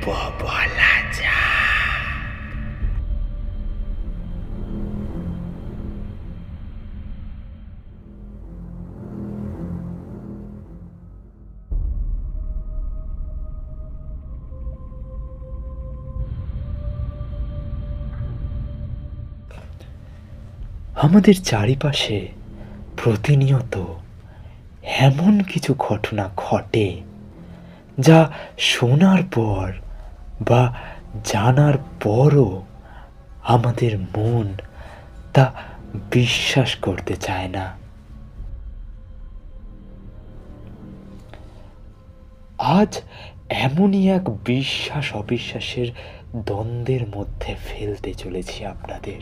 বলা যায়। আমাদের চারিপাশে প্রতিনিয়ত এমন কিছু ঘটনা ঘটে যা শোনার পর বা জানার পরও আমাদের মন তা বিশ্বাস করতে চায় না। আজ এমনই এক বিশ্বাস অবিশ্বাসের দ্বন্দ্বের মধ্যে ফেলতে চলেছি আপনাদের।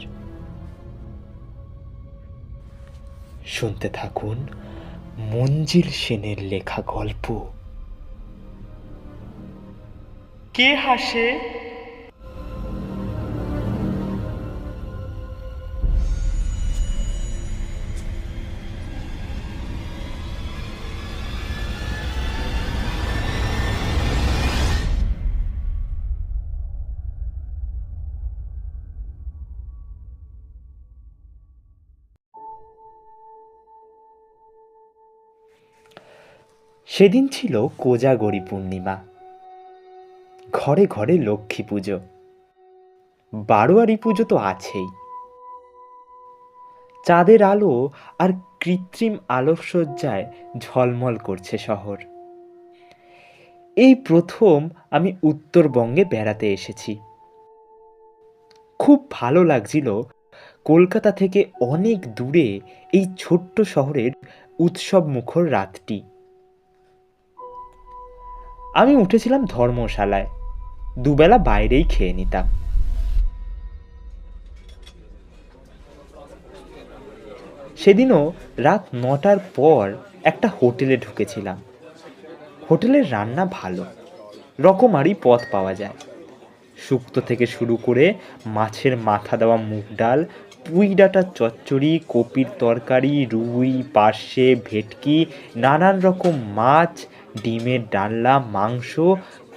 শুনতে থাকুন মঞ্জিল সেনের লেখা গল্প কে হাসে। সেদিন ছিল কোজাগরী পূর্ণিমা। ঘরে ঘরে লক্ষ্মী পুজো, বারোয়ারি পুজো তো আছেই। চাঁদের আলো আর কৃত্রিম আলোকসজ্জায় ঝলমল করছে শহর। এই প্রথম আমি উত্তরবঙ্গে বেড়াতে এসেছি। খুব ভালো লাগছিল কলকাতা থেকে অনেক দূরে এই ছোট্ট শহরের উৎসব মুখর রাতটি। আমি উঠেছিলাম ধর্মশালায়, দুবেলা বাইরেই খেয়ে নিতাম। সেদিনও রাত ৯টার পর একটা হোটেলে ঢুকেছিলাম। হোটেলের রান্না ভালো, রকমারি পদ পাওয়া যায়। শুক্তো থেকে শুরু করে মাছের মাথা দেওয়া মুগ ডাল, পুঁই ডাঁটার চচ্চড়ি, কপির তরকারি, রুই, পার্শে, ভেটকি, নানান রকম মাছ, ডিমের ডালনা, মাংস,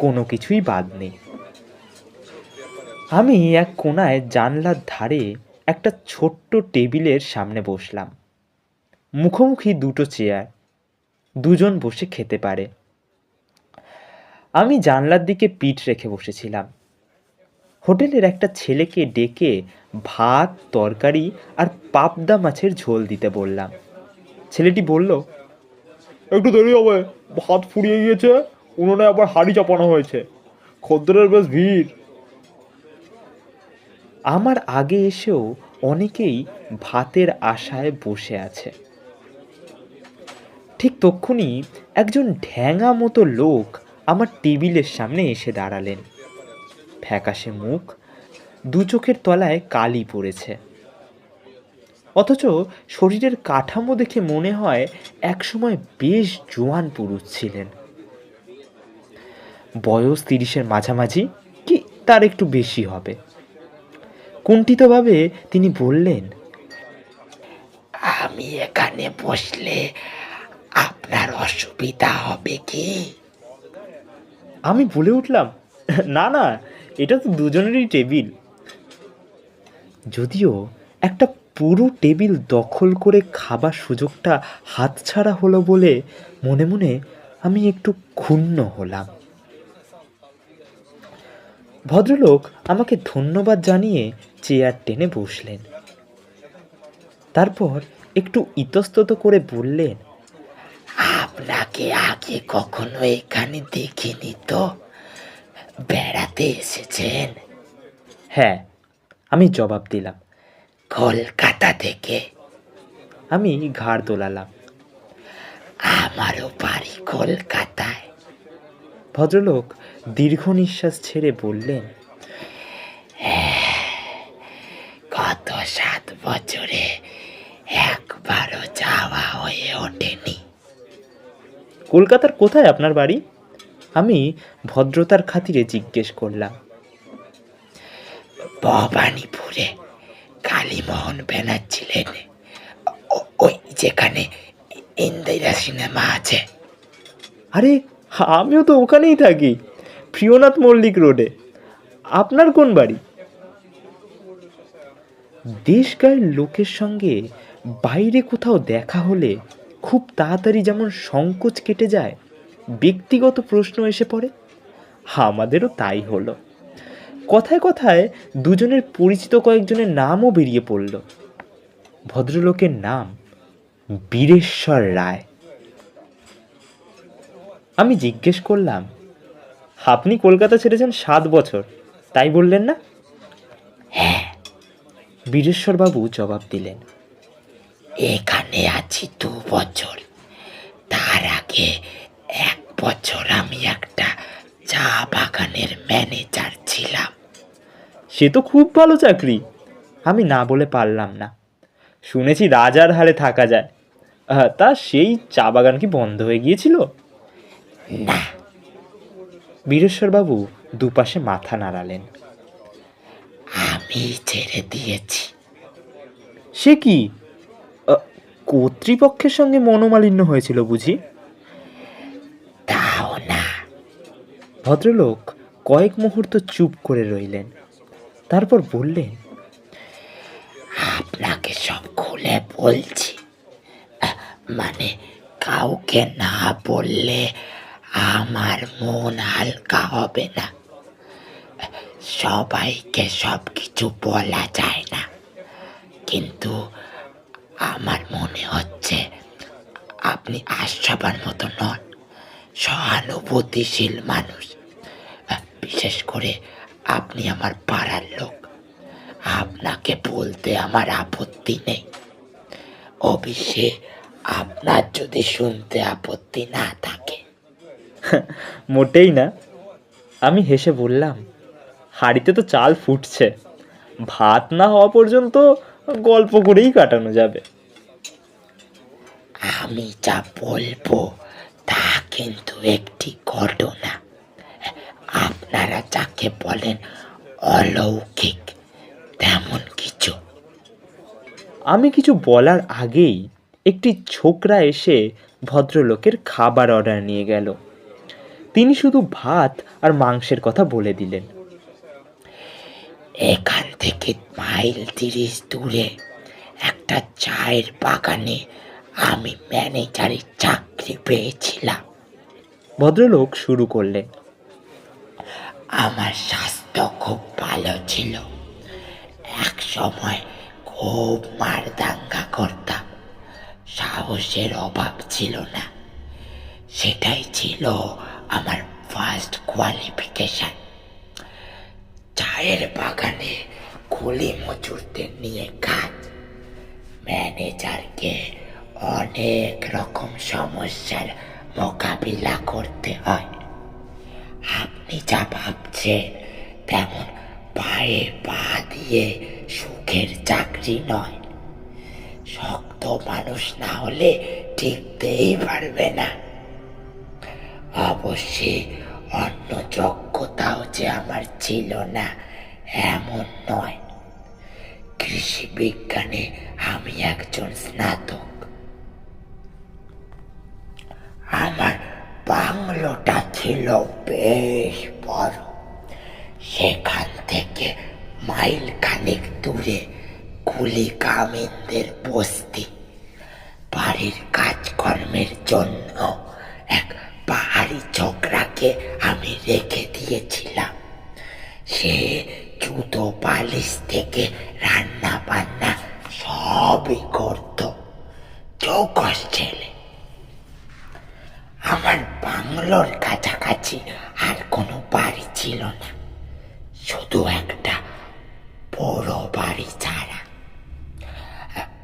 কোনো কিছুই বাদ নেই। আমি এক কোনায় জানলার ধারে একটা ছোট্ট টেবিলের সামনে বসলাম। মুখোমুখি দুটো চেয়ার, দুজন বসে খেতে পারে। আমি জানলার দিকে পিঠ রেখে বসেছিলাম। হোটেলের একটা ছেলেকে ডেকে ভাত, তরকারি আর পাবদা মাছের ঝোল দিতে বললাম। ছেলেটি বলল, একটু দেরি হবে, ভাত ফুরিয়ে গিয়েছে, উনুনে আবার হাঁড়ি চাপানো হয়েছে, খদ্দেরের বেশ ভিড়। আমার আগে এসেও অনেকেই ভাতের আশায় বসে আছে। ঠিক তক্ষুনি একজন ঢ্যাঙা মতো লোক আমার টেবিলের সামনে এসে দাঁড়ালেন। ফ্যাকাশে মুখ, দু চোখের তলায় কালি পড়েছে, অথচ শরীরের কাঠামো দেখে মনে হয় একসময় বেশ জোয়ান পুরুষ ছিলেন। বয়স ৩০-এর মাঝামাঝি কি তার একটু বেশি হবে। কুণ্ঠিতভাবে তিনি বললেন, আমি এখানে বসলে আপনার অসুবিধা হবে কি? আমি বলে উঠলাম, না না, এটা তো দুজনেরই টেবিল। যদিও একটা পুরো টেবিল দখল করে খাবার সুযোগটা হাতছাড়া হলো বলে মনে মনে আমি একটু ক্ষুণ্ণ হলাম। ভদ্রলোক আমাকে ধন্যবাদ জানিয়ে চেয়ার টেনে বসলেন। তারপর একটু ইতস্তত করে বললেন, আপনাকে আগে কখনো এখানে দেখিনি তো? বেড়াতে এসেছেন? হ্যাঁ, আমি জবাব দিলাম। কলকাতা থেকে? আমি ঘাড় দোলালাম। আমারও বাড়ি কলকাতায়। ভদ্রলোক দীর্ঘ নিঃশ্বাস ছেড়ে বললেন, গত ৭ বছরে একবারও যাওয়া হয়ে ওঠেনি। কলকাতার কোথায় আপনার বাড়ি? আমি ভদ্রতার খাতিরে জিজ্ঞেস করলাম। ভবানীপুরে কালীমোহন ব্যানার্জি লেনে, ওই যেখানে ইন্দিরা সিনেমা আছে। আরে, আমিও তো ওখানেই থাকি। প্রিয়নাথ মল্লিক রোডে। আপনার কোন বাড়ি? দেশ গায়ের লোকের সঙ্গে বাইরে কোথাও দেখা হলে খুব তাড়াতাড়ি যেমন সংকোচ কেটে যায়, ব্যক্তিগত প্রশ্ন এসে পড়ে, আমাদেরও তাই হলো। কথায় কথায় দুজনের পরিচিত কয়েকজনের নামও বেরিয়ে পড়ল। ভদ্রলোকের নাম বীরেশ্বর রায়। আমি জিজ্ঞেস করলাম, আপনি কলকাতা ছেড়েছেন 7 বছর, তাই বললেন না? হ্যাঁ, বীরেশ্বরবাবু জবাব দিলেন। এখানে আছি 2 বছর। তার আগে 1 বছর আমি একটা চা বাগানের ম্যানেজার ছিলাম। সে তো খুব ভালো চাকরি। আমি না বলে পারলাম না। শুনেছি রাজার হালে থাকা যায়। তা সেই চা বাগান কি বন্ধ হয়ে গিয়েছিল? না। বীরেশ্বরবাবু দুপাশে মাথা নাড়ালেন। আমি ছেড়ে দিয়েছি। সে কি, কর্তৃপক্ষের সঙ্গে মনোমালিন্য হয়েছিল বুঝি? তাও না। ভদ্রলোক কয়েক মুহূর্ত চুপ করে রইলেন, তারপর বললেন, আপনাকে সব খুলে বলছি, মানে কাউকে না বললে আমার মন হালকা হবে না। সবাইকে সব কিছু বলা যায় না, কিন্তু আমার মনে হচ্ছে আপনি আশাবার মতো নন, সহানুভূতিশীল মানুষ। বিশেষ করে আপনি আমার পাড়ার লোক। আপনাকে বলতে আমার আপত্তি নেই। অবশ্যই আপনার যদি শুনতে আপত্তি না থাকে। মোটেই না। আমি হেসে বললাম, হাঁড়িতে তো চাল ফুটছে, ভাত না হওয়া পর্যন্ত গল্প করেই কাটানো যাবে। আমি যা বলবো তা কিন্তু একটি ঘটনা। আপনারা যাকে বলেন অলৌকিক, তেমন কিছু। আমি কিছু বলার আগেই একটি ছোকরা এসে ভদ্রলোকের খাবার অর্ডার নিয়ে গেল। তিনি শুধু ভাত আর মাংসের কথা বলে দিলেন। এখান থেকে মাইল 30 দূরে একটা চায়ের বাগানে আমি ম্যানেজারের চাকরি পেয়েছিলাম। ভদ্রলোক শুরু করলেন, আমার স্বাস্থ্য খুব ভালো ছিল। এক সময় খুব মারদাঙ্গা করতাম, সাহসের অভাব ছিল না। সেটাই ছিল আমার ফার্স্ট কোয়ালিফিকেশন। চায়ের বাগানে কুলি মজুরদের নিয়ে কাজ। ম্যানেজারকে অনেক রকম সমস্যার মোকাবিলা করতে হয়। আপনি যা ভাবছেন তেমন পায়ে পা দিয়ে সুখের চাকরি নয়। শক্ত মানুষ না হলে টিকতেই পারবে না। অবশ্যই অন্য যোগ্যতাও যে আমার ছিল না এমন নয়। কৃষি বিজ্ঞানে আমি একজন স্নাতক। আমার বাংলোটা ছিল বেশ বড়। সেখান থেকে মাইল খানেক দূরে কুলি কামিনদের বস্তি। বাড়ির কাজকর্মের জন্য এক পাহাড়ি ছোকরাকে আমি রেখে দিয়েছিলাম। সে জুতো পালিশ থেকে রান্না বান্না সবই করত। চৌকস ছেলে। আমার বাংলোর কাছাকাছি আর কোনো বাড়ি ছিল না, শুধু একটা বড় বাড়ি ছাড়া।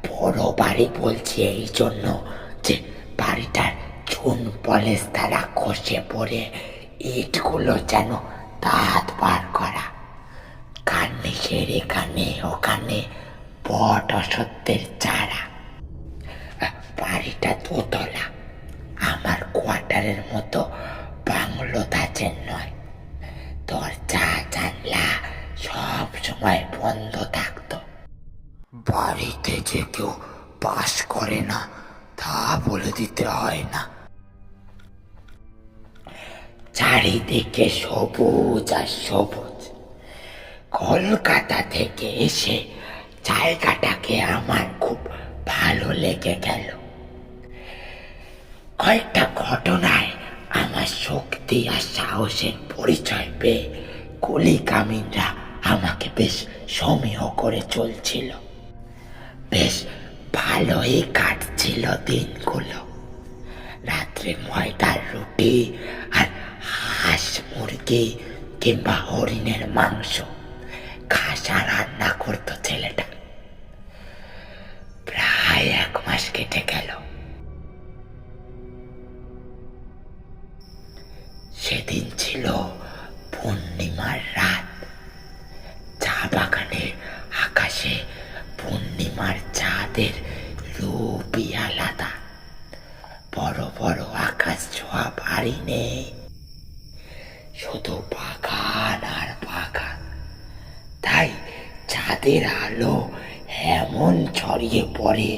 বড় বাড়ি বলছি এই জন্য যে বাড়িটার চুন পলেশ দ্বারা খসে পড়ে ইটগুলো যেন দাঁত বার করা। কার্নিশের এখানে ওখানে বট অসত্যের চারা। বাড়িটা দোতলা। আমার কোয়ার্টারের মতো বাংলো ধাঁচের নয়। দরজা জানলা সব সময় বন্ধ থাকতো। বাড়িতে যে কেউ বাস করে না তা বলে দিতে হয় না। চারিদিকে সবুজ আর সবুজ। কলকাতা থেকে এসে জায়গাটাকে আমার খুব ভালো লেগে গেল। কয়েকটা ঘটনায় আমার শক্তি আর সাহসের পরিচয় পেয়ে কুলি কামিনরা আমাকে বেশ সমীহ করে চলছিল। বেশ ভালোই কাটছিল দিনগুলো। রাত্রে ময়দার রুটি আর হাঁস মুরগি কিংবা হরিণের মাংস খাসা রান্না করতো ছেলেটা। প্রায় 1 মাস কেটে গেল। সেদিন ছিল পূর্ণিমার রাত। চা বাগানের আকাশে পূর্ণিমার চাঁদের রূপই আলাদা। বড় বড় আকাশ ছোঁয়া বাড়ি নেই, শুধু বাগান আর বাগান। তাই চাঁদের আলো এমন ছড়িয়ে পড়ে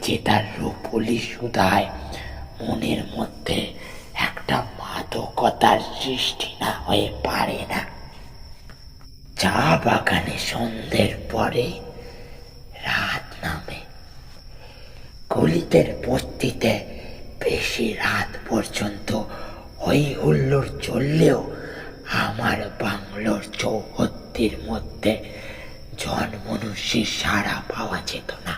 যে তার রূপলি সুধায় মনের মধ্যে একটা মাদকতার সৃষ্টি না হয়ে পারে না। চা বাগানে সন্ধ্যের পরে রাত নামে। গলিতের বস্তিতে বেশি রাত পর্যন্ত হই হুল্লোড় চললেও আমার বাংলোর চৌহদ্দির মধ্যে জনমনুষ্যের সাড়া পাওয়া যেত না।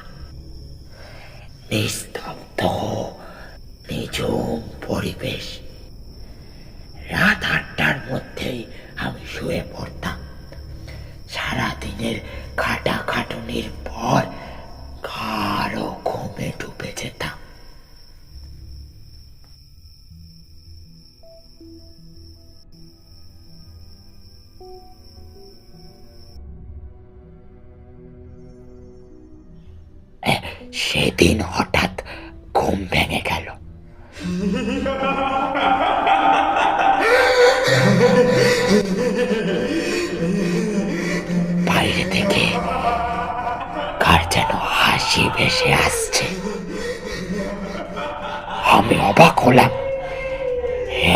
নিস্তব্ধ নিঝুম পরিবেশ। রাত 8টার মধ্যেই আমি শুয়ে পড়তাম। সারাদিনের খাটাখাটুনির পর গাঢ় ঘুমে ডুবে যেতাম। সেদিন হঠাৎ ঘুম ভেঙে গেল। বাইরে থেকে কার যেন হাসি ভেসে আসছে। আমি অবাক হলাম।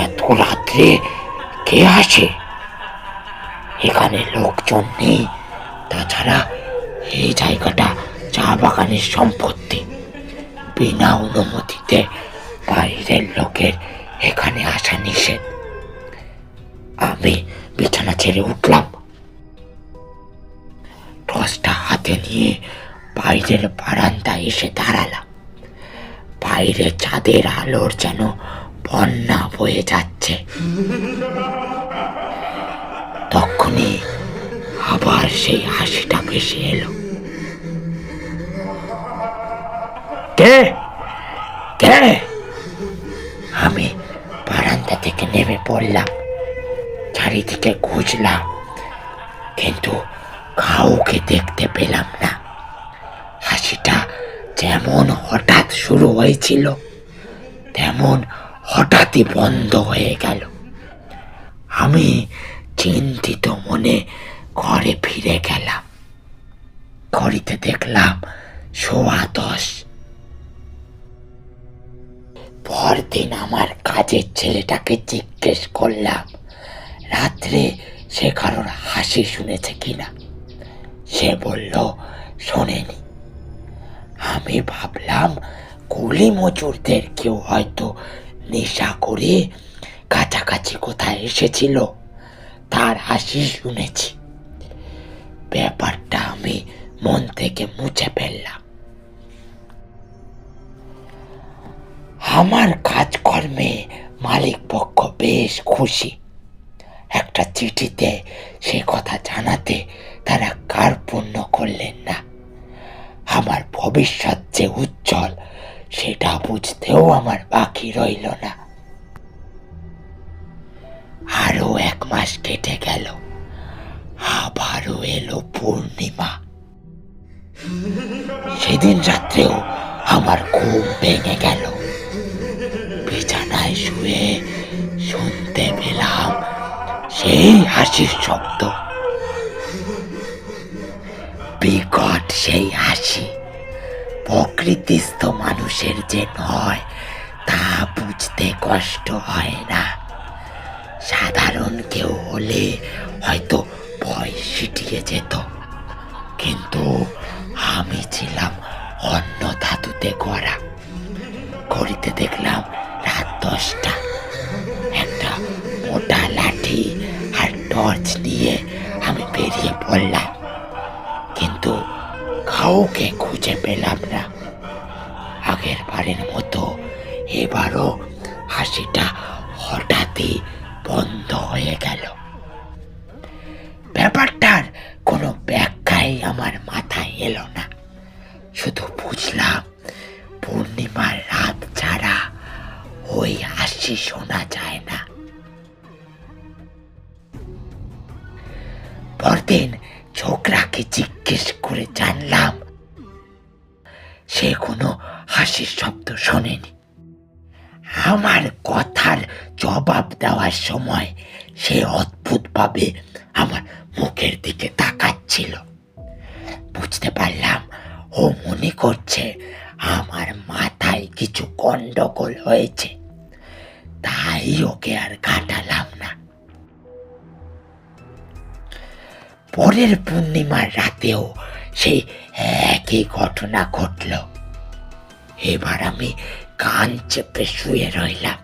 এত রাত্রে কে আসে? এখানে লোকজন নেই। তাছাড়া এই জায়গাটা চা বাগানের সম্পত্তি। বিনা অনুমতিতে বাইরের লোকের এখানে আসা নিষেধ। আমি বিছানা ছেড়ে উঠলাম। টর্চটা হাতে নিয়ে বাইরের বারান্দায় এসে দাঁড়ালাম। বাইরে চাঁদের আলোর যেন বন্যা বয়ে যাচ্ছে। তখনই আবার সেই হাসিটা ভেসে এলো। কে কে? আমি বারান্দা থেকে নেমে পড়লাম। চারিদিকে খুঁজলাম, কিন্তু কাউকে দেখতে পেলাম না। হাসিটা যেমন হঠাৎ শুরু হয়েছিল তেমন হঠাৎই বন্ধ হয়ে গেল। আমি চিন্তিত মনে ঘরে ফিরে গেলাম। ঘড়িতে দেখলাম 10:15। পরদিন আমার কাজের ছেলেটাকে জিজ্ঞেস করলাম রাত্রে সে কারোর হাসি শুনেছে কিনা। সে বলল শোনেনি। আমি ভাবলাম কুলি মজুরদের কেউ হয়তো নেশা করে কাছাকাছি কোথায় এসেছিল, তার হাসি শুনেছি। ব্যাপারটা আমি মন থেকে মুছে ফেললাম। আমার কাজকর্মে মালিক পক্ষ বেশ খুশি। একটা চিঠিতে সে কথা জানাতে তারা কার্পণ্য করলেন না। আমার ভবিষ্যৎ যে উজ্জ্বল সেটা বুঝতেও আমার বাকি রইল না। আরো 1 মাস কেটে গেল। আবারও এলো পূর্ণিমা। সেদিন রাত্রেও আমার ঘুম ভেঙে গেল। বিছানায় শুয়ে শুনতে পেলাম সেই হাসির শব্দ। বিকট সেই হাসি প্রকৃতিস্থ মানুষের যে নয় তা বুঝতে কষ্ট হয় না। সাধারণ কেউ হলে হয়তো ভয় সিটিয়ে যেত, কিন্তু আমি ছিলাম অন্য ধাতুতে গড়া। ঘড়িতে দেখলাম রাত 10টা। একটা মোটা লাঠি আর টর্চ নিয়ে আমি বেরিয়ে পড়লাম, কিন্তু কাউকে খুঁজে পেলাম না। আগের বারের মতো এবারও হাসিটা হঠাৎই বন্ধ হয়ে গেল। ব্যাপারটার কোনো ব্যাখ্যাই আমার মাথায় এলো না। শুধু বুঝলাম পূর্ণিমার রাত ছাড়া ওই হাসি শোনা যায় না। পরদিন ছোকরাকে জিজ্ঞেস করে জানলাম সে কোনো হাসির শব্দ শোনেনি। আমার কথার জবাব দেওয়ার সময় সে অদ্ভুতভাবে আমার মুখের দিকে তাকাচ্ছিল। বুঝতে পারলাম ও মনে করছে আমার মাথায় কিছু গন্ডগোল হয়েছে, তাই ওকে আর কাটালাম না। পরের পূর্ণিমার রাতেও সেই একই ঘটনা ঘটল। এবার আমি কান চেপে শুয়ে রইলাম।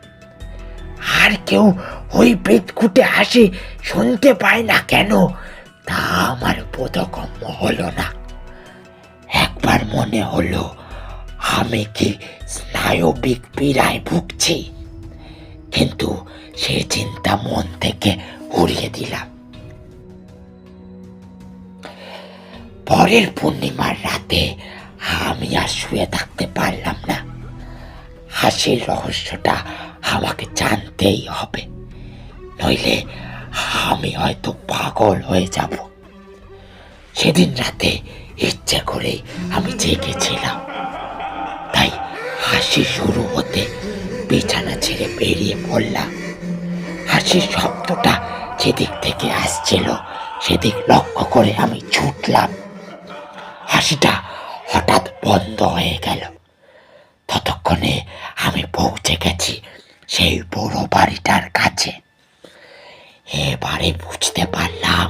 আর কেউ ওই পেটকুটে হাসি শুনতে পায় না কেন তা আমার বোধগম্য হলো না। একবার মনে হলো আমি কি স্নায়বিক পীড়ায় ভুগছি, কিন্তু সে চিন্তা মন থেকে উড়িয়ে দিলাম। পরের পূর্ণিমার রাতে আমি আর শুয়ে থাকতে পারলাম না। হাসির রহস্যটা আমাকে জানতেই হবে, নইলে আমি হয়তো পাগল হয়ে যাব। সেদিন রাতে ইচ্ছে করে আমি জেগেছিলাম, তাই হাসি শুরু হতে বিছানা ছেড়ে বেরিয়ে পড়লাম। হাসির শব্দটা যেদিক থেকে আসছিল সেদিক লক্ষ্য করে আমি ছুটলাম। হাসিটা হঠাৎ বন্ধ হয়ে গেল। ততক্ষণে আমি পৌঁছে গেছি সেই বড় বাড়িটার কাছে। এবারে বুঝতে পারলাম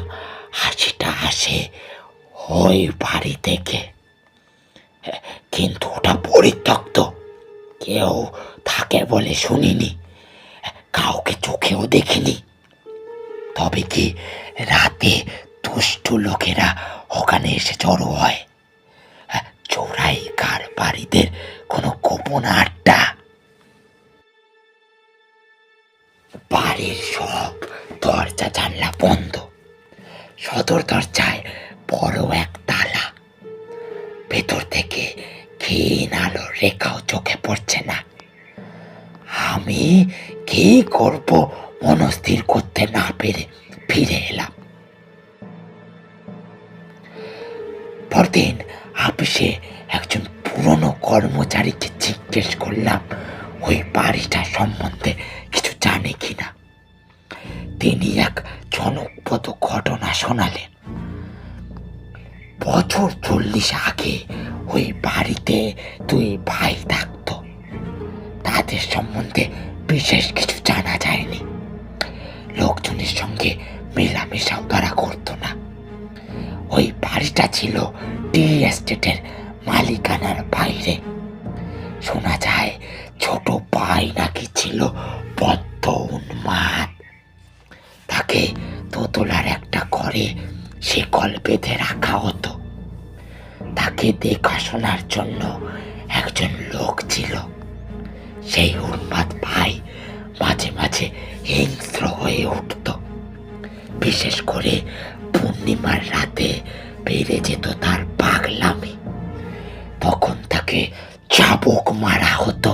হাসিটা আসে ওই বাড়ি থেকে, কিন্তু ওটা পরিত্যক্ত। কেউ থাকে বলে শুনিনি, কাউকে চোখেও দেখিনি। তবে কি রাতে দুষ্টু লোকেরা ওখানে এসে জড়ো হয়? চোরাই কারবারিদের কোনো গোপন আড্ডা? বাড়ির সব দরজা জানলা বন্ধ। সদর দরজায় বড় এক তালা। ভেতর থেকে ক্ষীণ আলোর রেখাও চোখে পড়ছে না। আমি কি করব মনস্থির করতে না পেরে ফিরে এলাম। পরদিন অফিসে একজন পুরনো কর্মচারীকে জিজ্ঞেস করলাম ওই বাড়িটা সম্বন্ধে কিছু জানে কিনা। তিনি এক জনপদ ঘটনা শোনালেন। বছর 40 আগে ওই বাড়িতে 2 ভাই থাকত। তাদের সম্বন্ধে বিশেষ কিছু জানা যায়নি। লোকজনের সঙ্গে মেলামেশাও তারা করতো না। ওই বাড়িটা ছিল টি এস্টেটের মালিকানার বাইরে। শোনা যায় ছোট ভাই নাকি ছিল বদ্ধ উন্মাদ। তাকে দোতলার একটা ঘরে শিকল বেঁধে রাখা হতো। তাকে দেখাশোনার জন্য একজন লোক ছিল। সেই উন্মাদ ভাই মাঝে মাঝে হিংস্র হয়ে উঠত। বিশেষ করে পূর্ণিমার রাতে বেড়ে যেত তার পাগলামি। তখন তাকে চাবুক মারা হতো।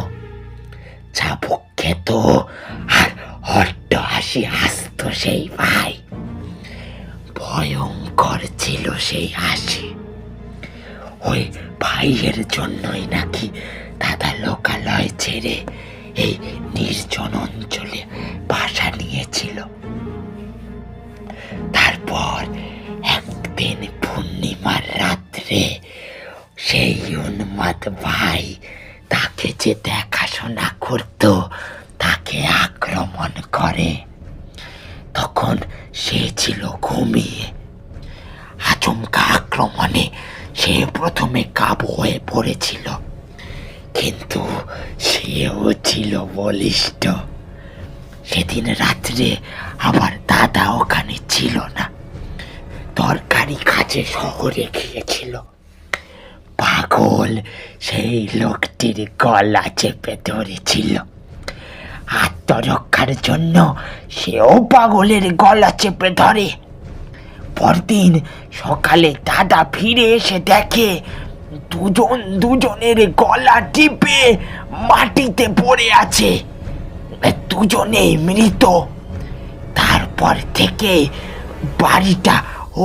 চাবুক খেত আর অট্ট হাসি আসতো সেই ভাই। ভয়ঙ্কর ছিল সেই হাসি। ওই ভাইয়ের জন্যই নাকি দাদা লোকালয় ছেড়ে এই নির্জন অঞ্চলে বাসা নিয়েছিল। তারপর একদিন পূর্ণিমার রাত্রে সেই উন্মাদ ভাই তাকে যে দেখাশোনা করত তাকে আক্রমণ করে। তখন সে ছিল ঘুমিয়ে। আচমকা আক্রমণে সে প্রথমে কাবু হয়ে পড়েছিল, কিন্তু সেও ছিল বলিষ্ঠ। সেদিন রাত্রে আমার দাদা ওখানে ছিল না, তরকারি কাজে শহরে গিয়েছিল। পাগল সেই লোকটির গলা চেপে ধরেছিল। আত্মরক্ষার জন্য সেও পাগলের গলা চেপে ধরে। পরদিন সকালে দাদা ফিরে এসে দেখে দুজনের গলা টিপে মাটিতে পড়ে আছে, দুজনেই মৃত। তারপর থেকে বাড়িটা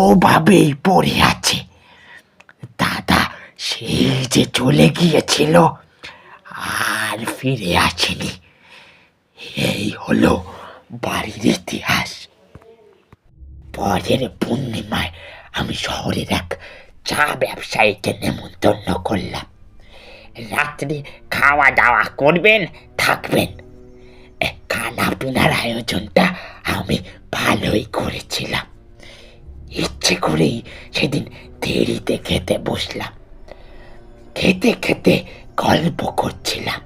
ওভাবেই পড়ে আছে। দাদা সেই যে চলে গিয়েছিল, আর ফিরে আসেনি। এই হলো বাড়ির ইতিহাস। পরের পূর্ণিমায় আমি শহরের এক চা ব্যবসায়ীকে নেমন্তন্ন করলাম। রাত্রে খাওয়া দাওয়া করবেন, থাকবেন। খানা পিনার আয়োজনটা আমি ভালোই করেছিলাম। ইচ্ছে করেই সেদিন দেরিতে খেতে বসলাম। খেতে খেতে গল্প করছিলাম।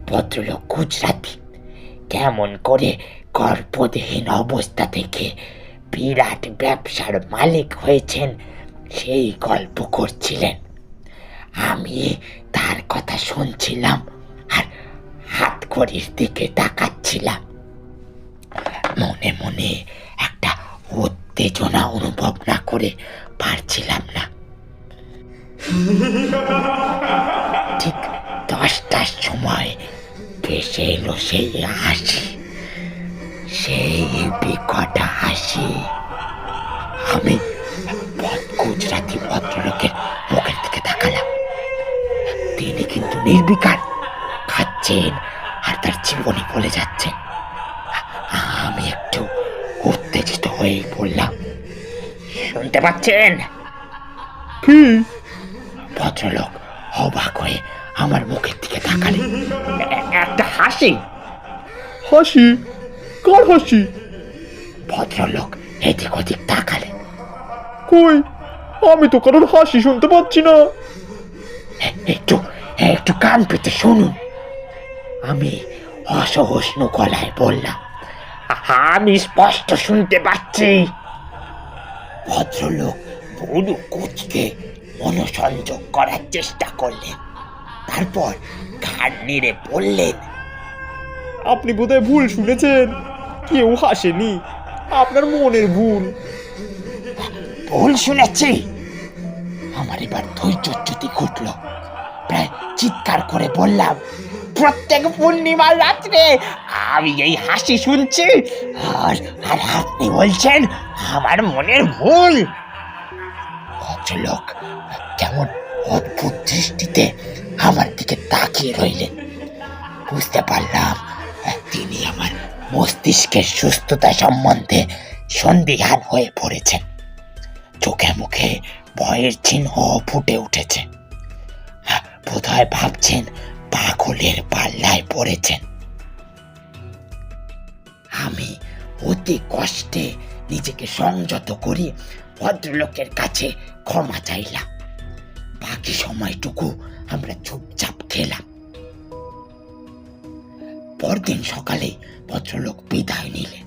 ভদ্রলোক গুজরাটি, কেমন করে গর্ভহীন অবস্থা থেকে বিরাট ব্যবসার মালিক হয়েছেন সেই গল্প করছিলেন। আমি তার কথা শুনছিলাম আর হাত ঘড়ির দিকে তাকাচ্ছিলাম। মনে মনে একটা উত্তেজনা অনুভব না করে পারছিলাম না। ঠিক 10টার সময় ভেসে এলো সেই হাসি, সেই বিকট হাসি। আমি গুজরাটি ভদ্রলোকের মুখের দিকে তাকালাম। তিনি কিন্তু নির্বিকার খাচ্ছেন আর তার জীবনী বলে যাচ্ছেন। আমি একটু উত্তেজিত হয়ে বললাম, শুনতে পাচ্ছেন? কি? ভদ্রলোক অবাক হয়ে আমার মুখের দিকে তাকালেন। একটা হাসি। হাসি? কার হাসি? ভদ্রলোক এদিক ওদিক তাকালেন। কই, আমি তো কারোর হাসি শুনতে পাচ্ছি না। একটু একটু কান পেতে শুনুন। আমি অসহষ্ণু গলায় বললাম, আমি স্পষ্ট শুনতে পাচ্ছি। ভদ্রলোক ভুরু কুঁচকে মনোসংযোগ করার চেষ্টা করলেন, তারপর ঘাড় নেড়ে বললেন, আপনি বোধহয় ভুল শুনেছেন, কেউ হাসেনি, আপনার মনের ভুল। ভুল শুনেছি? আমার এবার ধৈর্যচ্যুতি ঘটল। প্রায় চিৎকার করে বললাম, প্রত্যেক পূর্ণিমার রাত্রে আমি এই হাসি শুনছি, আর আর আপনি বলছেন আমার মনের ভুল। ভদ্রলোক কেমন অদ্ভুত দৃষ্টিতে আমার দিকে তাকিয়ে রইলেন। বুঝতে পারলাম তিনি আমার মস্তিষ্কের সুস্থতা সম্বন্ধে সন্দিহান হয়ে পড়েছেন। চোখে মুখে ভয়ের চিহ্ন ফুটে উঠেছে। বোধহয় ভাবছেন পাগলের পাল্লায় পড়েছেন। আমি অতি কষ্টে নিজেকে সংযত করি ভদ্রলোকের কাছে ক্ষমা চাইলাম। বাকি সময়টুকু আমরা চুপচাপ খেলাম। পরদিন সকালে ভদ্রলোক বিদায় নিলেন।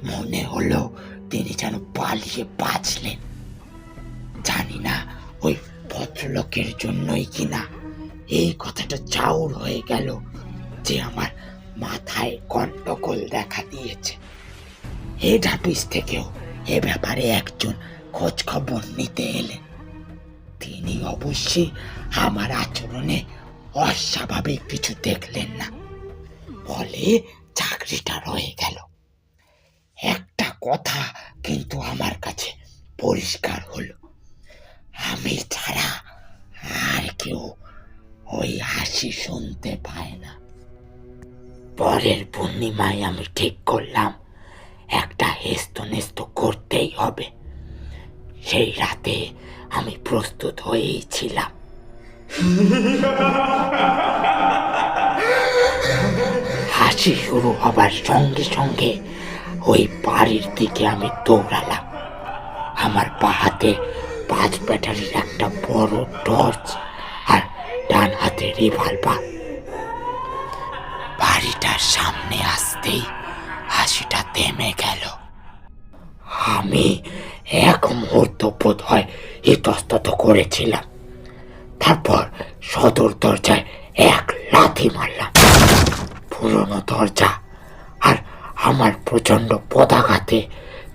মনে হলো তিনি যেন পালিয়ে বাঁচলেন। জানি না ওই ভদ্রলোকের জন্যই কিনা এই কথাটা চাউর হয়ে গেল যে আমার মাথায় গন্ডগোল দেখা দিয়েছে। হেড অফিস থেকেও এ ব্যাপারে একজন খোঁজ খবর নিতে এলেন। তিনি অবশ্যই আমার আচরণে অস্বাভাবিক কিছু দেখলেন না, ফলে চাকরিটা রয়ে গেল। একটা কথা কিন্তু আমার কাছে পরিষ্কার হলো, আমি ছাড়া আর কেউ ওই হাসি শুনতে পায় না। পরের পূর্ণিমায় আমি ঠিক করলাম একটা হেস্তনেস্ত করতেই হবে। সেই রাতে আমি প্রস্তুত হয়েই ছিলাম। হাসি শুরু হবার সঙ্গে সঙ্গে ওই বাড়ির দিকে আমি দৌড়ালাম। আমার বা হাতে 5 ব্যাটারির একটা বড় টর্চ আর ডান হাতে রিভলভার। বাড়িটার সামনে আসতেই হাসিটা থেমে গেল। আমি এক মুহূর্ত বোধ হয় ইতস্তত করেছিলাম, তারপর সদর দরজায় এক লাথি মারলাম। পুরনো দরজা, আর আমার প্রচন্ড পদাঘাতে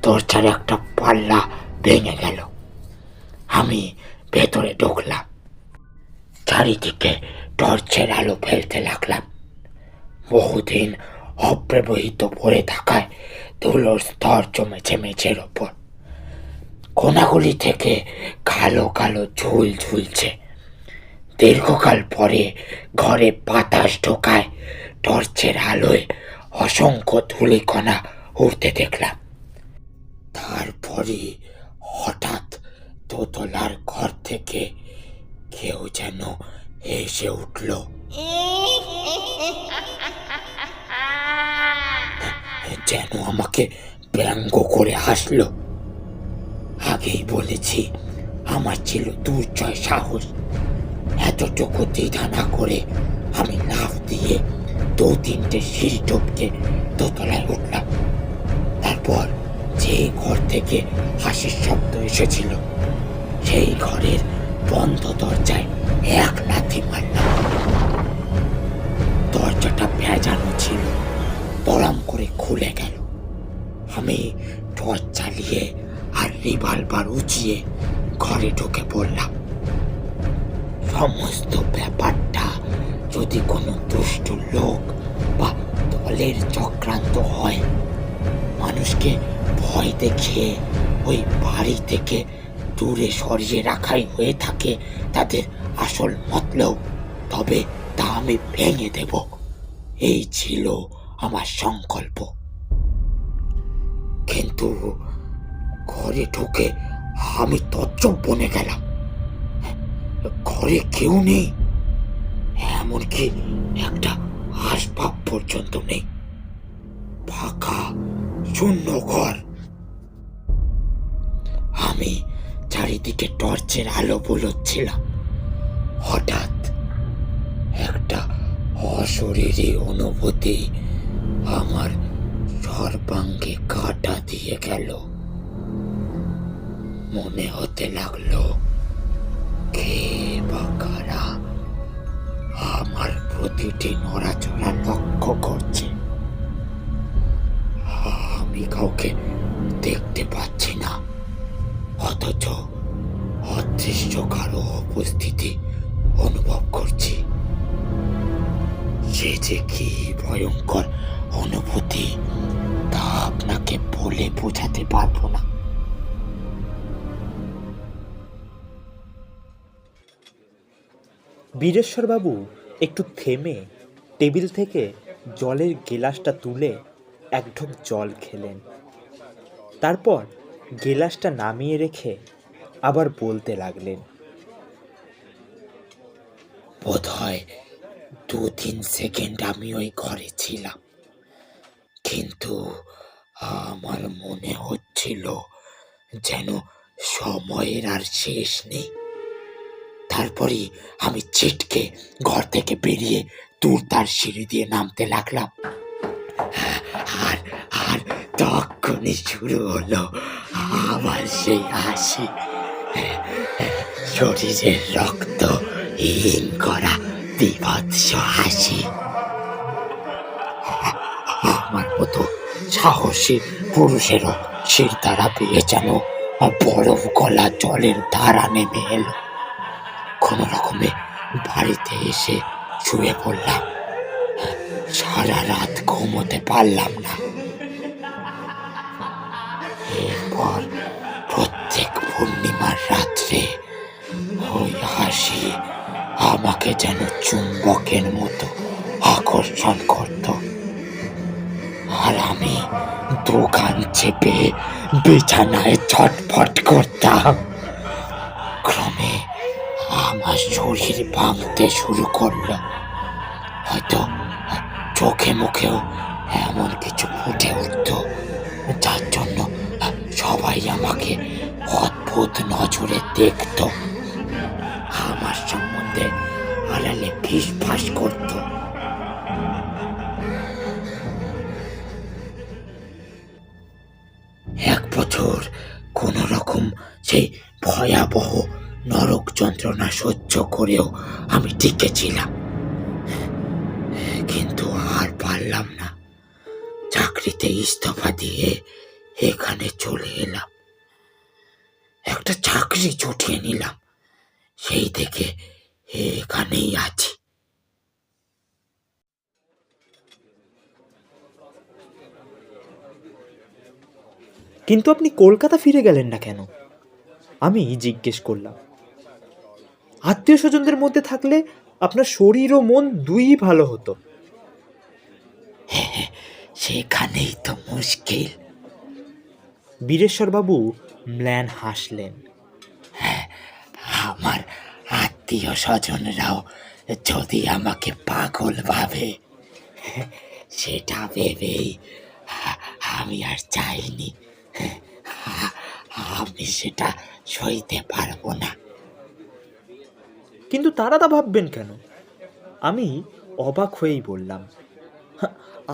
দরজার একটা পাল্লা ভেঙে গেল। আমি ভেতরে ঢুকলাম, চারিদিকে টর্চের আলো ফেলতে লাগলাম। বহুদিন অব্যবহৃত পড়ে থাকায় ধুলোর স্তর জমেছে মেঝের ওপর। কোনাগুলি থেকে কালো কালো ঝুল ঝুলছে। দীর্ঘকাল পরে ঘরে বাতাস ঢোকায় টর্চের আলোয় অসংখ্য ধূলিকণা উঠতে দেখলাম। তারপরে হঠাৎ দোতলার ঘর থেকে কেউ যেন এসে উঠল। যেন আমাকে ব্যঙ্গ করে হাসলো। আগেই বলেছি আমার ছিল দুর্জয় সাহস। এতটুকু দ্বিধা না করে আমি লাফ দিয়ে 2-3টে সিঁড়ি টপকে দোতলায় উঠলাম। তারপর যে ঘর থেকে হাসির শব্দ এসেছিল সেই ঘরের বন্ধ দরজায় এক লাথি মারলাম। দরজাটা ভেজানো ছিল, দড়াম করে খুলে গেল। আমি টর্চ চালিয়ে আর রিভলভার উঁচিয়ে ঘরে ঢুকে পড়লাম। সমস্ত ব্যাপারটা যদি কোনো দুষ্ট লোক বা দলের চক্রান্ত হয়, মানুষকে ভয় দেখিয়ে ওই বাড়ি থেকে দূরে সরিয়ে রাখাই হয়ে থাকে তাদের আসল মতলব, তবে তা আমি ভেঙে দেব। এই ছিল আমার সংকল্প। কিন্তু ঘরে ঢুকে আমি তজ্জব বনে গেলাম। ঘরে কেউ নেই, এমনকি একটা আসবাব পর্যন্ত নেই। ফাঁকা শূন্য ঘর। আমি চারিদিকে টর্চের আলো বুলোচ্ছিলাম। হঠাৎ একটা অশরীরী অনুভূতি আমার সর্বাঙ্গে কাঁটা দিয়ে গেল। মনে হতে লাগলো কে বা কারা আমার প্রতিটি নড়াচড়া লক্ষ্য করছে। আমি কাউকে দেখতে পাচ্ছি না, অথচ অদৃশ্য কারো উপস্থিতি অনুভব করছি। সে যে কি ভয়ঙ্কর অনুভূতি তা আপনাকে বলে বোঝাতে পারবো না। বীরেশ্বরবাবু একটু থেমে টেবিল থেকে জলের গেলাসটা তুলে এক ঢোক জল খেলেন। তারপর গেলাসটা নামিয়ে রেখে আবার বলতে লাগলেন, বোধহয় 2-3 সেকেন্ড আমি ওই ঘরে ছিলাম, কিন্তু আমার মনে হচ্ছিল যেন সময়ের আর শেষ নেই। তারপরে আমি ছিটকে ঘর থেকে বেরিয়ে তার সিঁড়ি দিয়ে নামতে লাগলাম। আর আর তখনই শুরু হলো আমার সেই হাসি, শরীরের রক্ত হিম করা বিভৎস হাসি। আমার মতো সাহসী পুরুষেরও শির দ্বারা পেয়ে যেন বরফ গলা জলের ধারা নেমে এলো। কোনো রকমে বাড়িতে এসে শুয়ে পড়লাম। সারা রাত ঘুমোতে পারলাম না। এরপর প্রত্যেক পূর্ণিমার রাত্রে ওই হাসি আমাকে যেন চুম্বকের মতো আকর্ষণ করত, আর আমি দোকান চেপে বিছানায় ছটফট করতাম। ক্রমে আমার শরীর ভাঙতে শুরু করলো। হয়তো চোখে মুখেও এমন কিছু ফুটে উঠত যার জন্য সবাই আমাকে অদ্ভুত নজরে দেখতো, আমার সম্বন্ধে আড়ালে ফিসফাস করতো। এক বছর কোন রকম সেই ভয়াবহ নরক যন্ত্রণা সহ্য করেও আমি টিকেছিলাম, কিন্তু আর পারলাম না। চাকরিতে ইস্তফা দিয়ে এখানে চলে এলাম, একটা চাকরি জুটিয়ে নিলাম, সেই থেকে এখানেই আছি। কিন্তু আপনি কলকাতা ফিরে গেলেন না কেন? আমি জিজ্ঞেস করলাম। আত্মীয় স্বজনদের মধ্যে থাকলে আপনার শরীর ও মন দুইই ভালো হতো। সেখানেই তো মুশকিল। বীরেশ্বরবাবু ম্লান হাসলেন। আমার আত্মীয় স্বজনরাও যদি আমাকে পাগল ভাবে, সেটা ভেবেই আমি আর চাইনি। আমি সেটা সইতে পারবো না। কিন্তু তারা তা ভাববেন কেন? আমি অবাক হয়েই বললাম,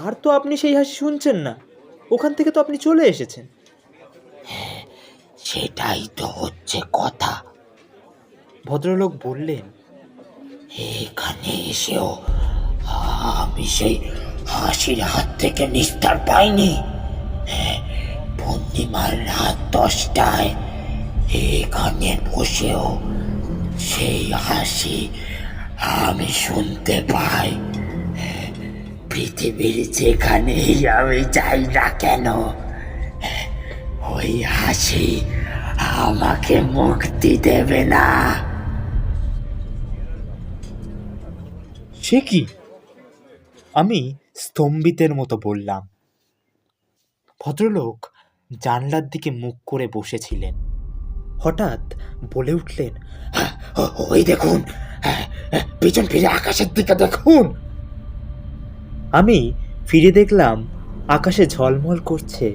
আর তো আপনি সেই হাসি শুনছেন না, ওখান থেকে তো আপনি চলে এসেছেন। সেটাই তো হচ্ছে কথা। ভদ্রলোক বললেন, এখানে এসেও আমি সেই হাসির হাত থেকে নিস্তার পাইনি। পূর্ণিমার রাত 10টায় এখানে বসেও সেই হাসি আমি শুনতে পাই। পৃথিবীর যেখানেই আমি যাই না কেন, ওই হাসি আমাকে মুক্তি দেবে না। সে কি? আমি স্তম্ভিতের মতো বললাম। ভদ্রলোক জানলার দিকে মুখ করে বসেছিলেন। হঠাৎ বলে উঠলেন, ওই দেখুন, পিছন ফিরে আকাশের দিকে দেখুন। আমি ফিরে দেখলাম আকাশে ঝলমল করছে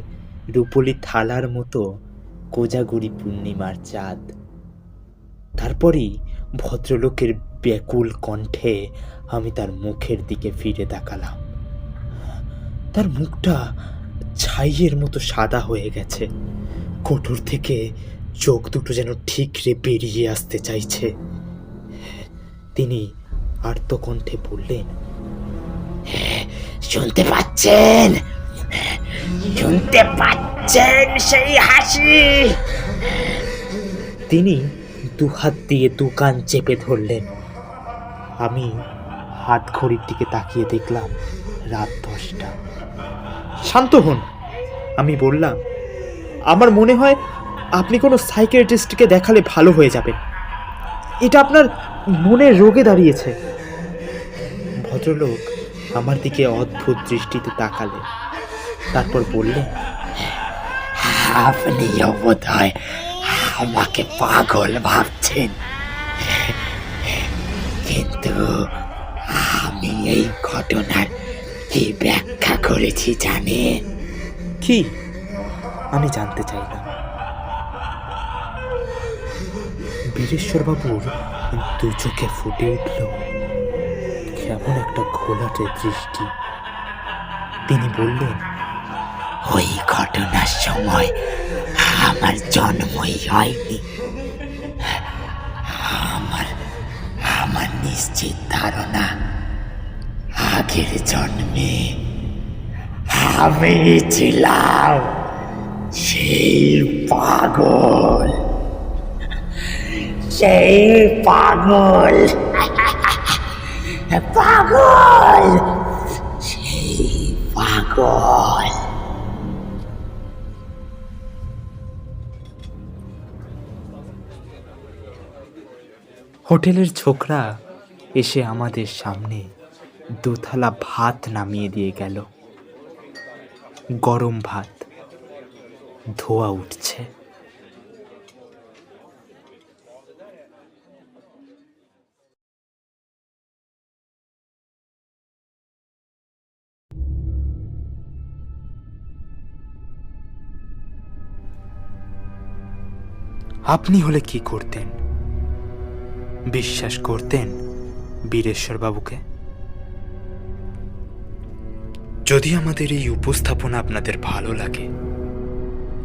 রূপলি থালার মতো কোজাগুড়ি পূর্ণিমার চাঁদ। তারপরই ভদ্রলোকের ব্যাকুল কণ্ঠে আমি তার মুখের দিকে ফিরে তাকালাম। তার মুখটা ছাইয়ের মতো সাদা হয়ে গেছে, কোটর থেকে চোখ দুটো যেন ঠিকরে বেরিয়ে আসতে চাইছে। তিনি আর্তকণ্ঠে বললেন, শুনতে পাচ্ছেন? শুনতে পাচ্ছেন সেই হাসি? তিনি দুহাত দিয়ে দুকান চেপে ধরলেন। আমি হাত ঘড়ির দিকে তাকিয়ে দেখলাম রাত 10টা। শান্ত হন, আমি বললাম। আমার মনে হয় আপনি কোনো সাইকিয়াট্রিস্টকে দেখালে ভালো হয়ে যাবেন। এটা আপনার মনের রোগে দাঁড়িয়েছে। ভদ্রলোক আমার দিকে অদ্ভুত দৃষ্টিতে তাকালেন, তারপর বললেন, আপনিও বোধ হয় আমাকে পাগল ভাবছেন, কিন্তু আমি এই ঘটনার কি ব্যাখ্যা করেছি জানেন? কি? আমি জানতে চাইলাম। বীরেশ্বরবাবুর দু চোখে ফুটে উঠল কেমন একটা ঘোলাটে দৃষ্টি। তিনি বললেন, ওই ঘটনার সময় আমার জন্মই হয়নি। আমার আমার নিশ্চিত ধারণা, আগের জন্মে আমি ছিলাম সেই পাগল, সেই পাগল, পাগল, সেই পাগল। হোটেলের ছোকরা এসে আমাদের সামনে দুথালা ভাত নামিয়ে দিয়ে গেল। গরম ভাত, ধোয়া উঠছে। আপনি হলে কি করতেন? বিশ্বাস করতেন বীরেশ্বর বাবুকে? যদি আমাদের এই উপস্থাপনা আপনাদের ভালো লাগে,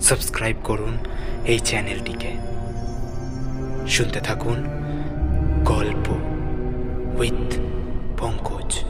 সাবস্ক্রাইব করুন এই চ্যানেলটিকে। শুনতে থাকুন গল্প উইথ পঙ্কজ।